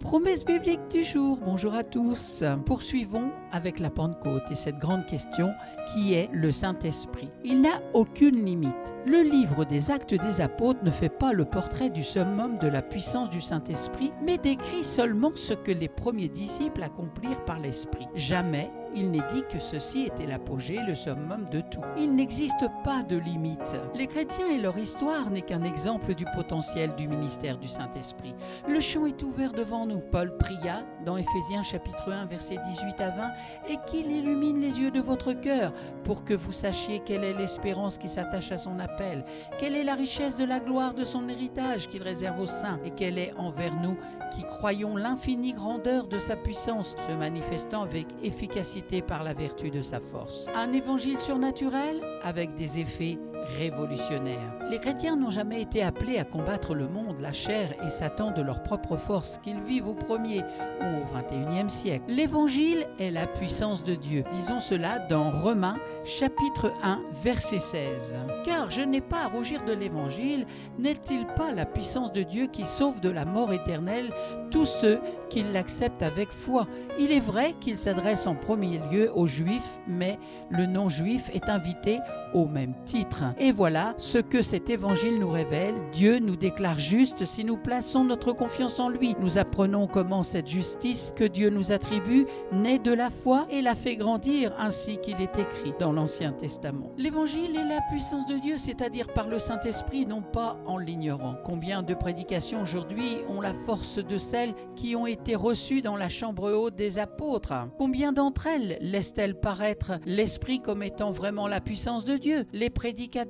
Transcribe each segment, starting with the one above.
Promesse biblique du jour, bonjour à tous. Poursuivons avec la Pentecôte et cette grande question qui est le Saint-Esprit. Il n'a aucune limite. Le livre des Actes des Apôtres ne fait pas le portrait du summum de la puissance du Saint-Esprit, mais décrit seulement ce que les premiers disciples accomplirent par l'Esprit. Jamais il n'est dit que ceci était l'apogée, le summum de tout. Il n'existe pas de limite. Les chrétiens et leur histoire n'est qu'un exemple du potentiel du ministère du Saint-Esprit. Le champ est ouvert devant nous. Paul pria dans Éphésiens chapitre 1 versets 18 à 20 « Et qu'il illumine les yeux de votre cœur pour que vous sachiez quelle est l'espérance qui s'attache à son appel, quelle est la richesse de la gloire de son héritage qu'il réserve aux saints et quelle est envers nous qui croyons l'infinie grandeur de sa puissance se manifestant avec efficacité par la vertu de sa force. » Un évangile surnaturel avec des effets révolutionnaires. Les chrétiens n'ont jamais été appelés à combattre le monde, la chair et Satan de leur propre force, qu'ils vivent au 1er ou au 21e siècle. L'évangile est la puissance de Dieu. Lisons cela dans Romains chapitre 1 verset 16. « Car je n'ai pas à rougir de l'évangile, n'est-il pas la puissance de Dieu qui sauve de la mort éternelle tous ceux qui l'acceptent avec foi? Il est vrai qu'il s'adresse en premier lieu aux Juifs, mais le non-juif est invité au même titre. Et voilà ce que cet évangile nous révèle. Dieu nous déclare justes si nous plaçons notre confiance en lui. Nous apprenons comment cette justice que Dieu nous attribue naît de la foi et la fait grandir ainsi qu'il est écrit dans l'Ancien Testament. L'évangile est la puissance de Dieu, c'est-à-dire par le Saint-Esprit, non pas en l'ignorant. Combien de prédications aujourd'hui ont la force de celles qui ont été reçues dans la chambre haute des apôtres? Combien d'entre elles laissent-elles paraître l'Esprit comme étant vraiment la puissance de Dieu? Les prédicateurs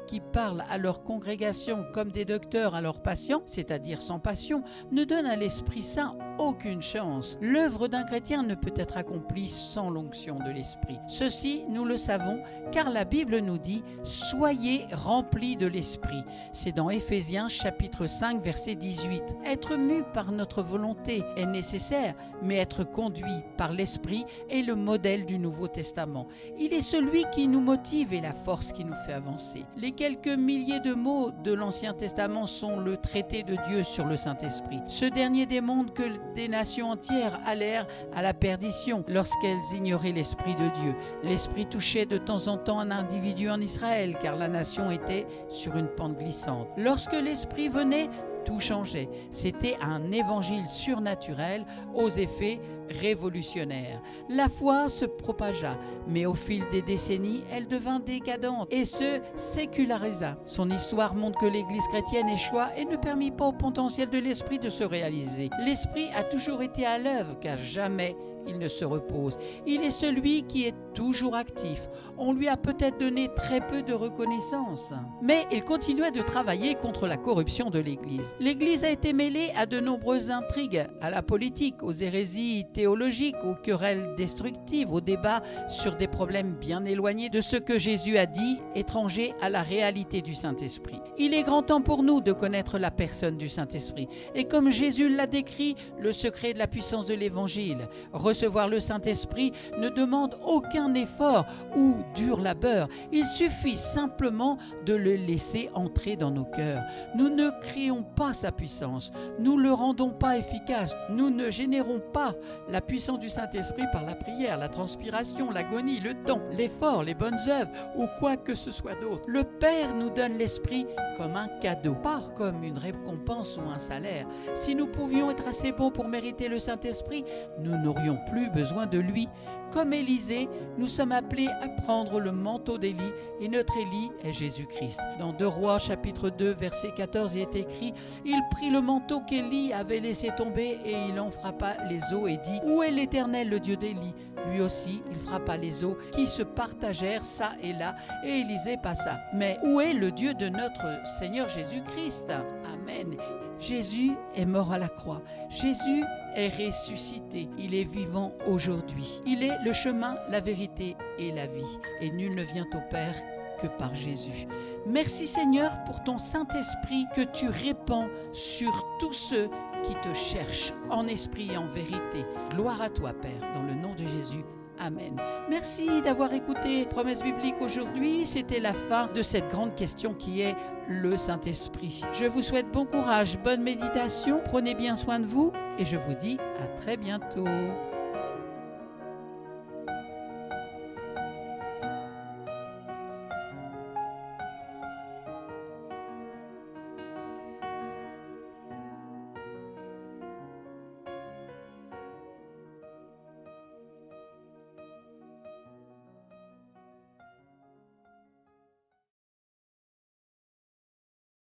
qui parlent à leur congrégation comme des docteurs à leurs patients, c'est-à-dire sans passion, ne donnent à l'Esprit Saint aucune chance. L'œuvre d'un chrétien ne peut être accomplie sans l'onction de l'Esprit. Ceci, nous le savons, car la Bible nous dit « Soyez remplis de l'Esprit ». C'est dans Éphésiens chapitre 5 verset 18. Être mu par notre volonté est nécessaire, mais être conduit par l'Esprit est le modèle du Nouveau Testament. Il est celui qui nous motive et la force qui nous fait avancer. Les quelques milliers de mots de l'Ancien Testament sont le traité de Dieu sur le Saint-Esprit. Ce dernier démontre que des nations entières allèrent à la perdition lorsqu'elles ignoraient l'Esprit de Dieu. L'Esprit touchait de temps en temps un individu en Israël car la nation était sur une pente glissante. Lorsque l'Esprit venait, tout changeait. C'était un évangile surnaturel aux effets révolutionnaires. La foi se propagea, mais au fil des décennies, elle devint décadente et se sécularisa. Son histoire montre que l'Église chrétienne échoua et ne permit pas au potentiel de l'Esprit de se réaliser. L'Esprit a toujours été à l'œuvre, car jamais il ne se repose. Il est celui qui est toujours actif. On lui a peut-être donné très peu de reconnaissance, mais il continuait de travailler contre la corruption de l'Église. L'Église a été mêlée à de nombreuses intrigues, à la politique, aux hérésies théologiques, aux querelles destructives, aux débats sur des problèmes bien éloignés de ce que Jésus a dit, étrangers à la réalité du Saint-Esprit. Il est grand temps pour nous de connaître la personne du Saint-Esprit. Et comme Jésus l'a décrit, le secret de la puissance de l'Évangile, recevoir le Saint-Esprit ne demande aucun effort ou dur labeur. Il suffit simplement de le laisser entrer dans nos cœurs. Nous ne créons pas sa puissance. Nous ne le rendons pas efficace. Nous ne générons pas la puissance du Saint-Esprit par la prière, la transpiration, l'agonie, le temps, l'effort, les bonnes œuvres ou quoi que ce soit d'autre. Le Père nous donne l'Esprit comme un cadeau, pas comme une récompense ou un salaire. Si nous pouvions être assez bons pour mériter le Saint-Esprit, nous n'aurions plus besoin de lui. Comme Élisée, nous sommes appelés à prendre le manteau d'Élie et notre Élie est Jésus-Christ. Dans 2 Rois chapitre 2 verset 14, il est écrit « Il prit le manteau qu'Élie avait laissé tomber et il en frappa les eaux et dit « Où est l'Éternel, le Dieu d'Élie ?» Lui aussi, il frappa les eaux qui se partagèrent ça et là et Élisée passa. Mais où est le Dieu de notre Seigneur Jésus-Christ? Amen. Jésus est mort à la croix. Jésus est ressuscité. Il est vivant aujourd'hui. Il est le chemin, la vérité et la vie. Et nul ne vient au Père que par Jésus. Merci Seigneur pour ton Saint-Esprit que tu répands sur tous ceux qui te cherchent en esprit et en vérité. Gloire à toi Père, dans le nom de Jésus. Amen. Merci d'avoir écouté Promesse biblique aujourd'hui. C'était la fin de cette grande question qui est le Saint-Esprit. Je vous souhaite bon courage, bonne méditation, prenez bien soin de vous et je vous dis à très bientôt.